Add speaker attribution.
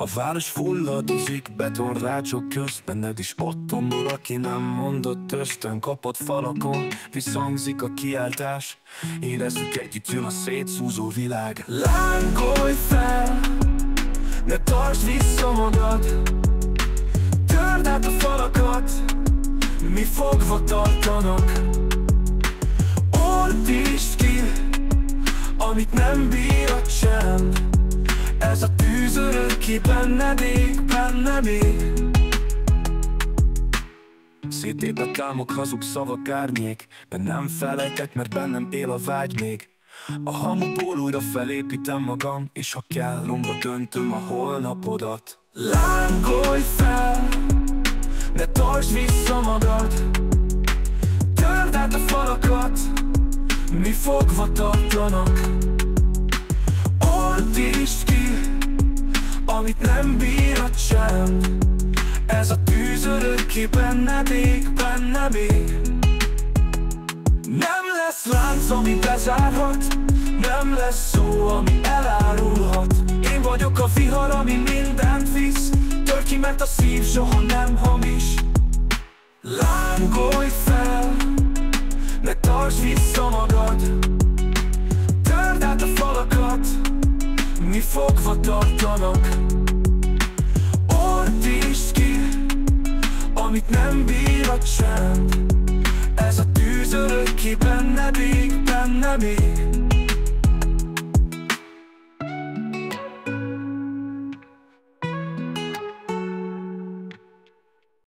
Speaker 1: A város fulladozik betonrácsok közt, benned is ott tombol, aki nem mondott ösztön. Kapott falakon, visszhangzik a kiáltás, érezzük együtt, jön a szétszúzó világ. Lángolj fel, ne tartsd vissza magad, törd át a falakat, mi fogva tartanak. Ordítsd ki, amit nem bír a csend, ez a tűz örökké benned ég, bennem ég. Szétépett álmok, hazug szavak, árnyék, de nem felejtek, mert bennem él a vágy még. A hamuból újra felépítem magam, és ha kell, romba döntöm a holnapodat. Lángolj fel, ne tartsd vissza magad, törd át a falakat, mi fogva tartanak. Ordítsd ki, amit nem bír a csend, ez a tűz örökké benned ég, bennem ég. Nem lesz lánc, ami bezárhat, nem lesz szó, ami elárulhat. Én vagyok a vihar, ami mindent visz, tör ki, mert a szív soha nem hamis. Lángolj fel, ne tartsd vissza magad, törd át a falakat, mi fogva tartanak. Ordítsd ki, amit nem bír a csend, ez a tűz örökké benned ég, bennem ég.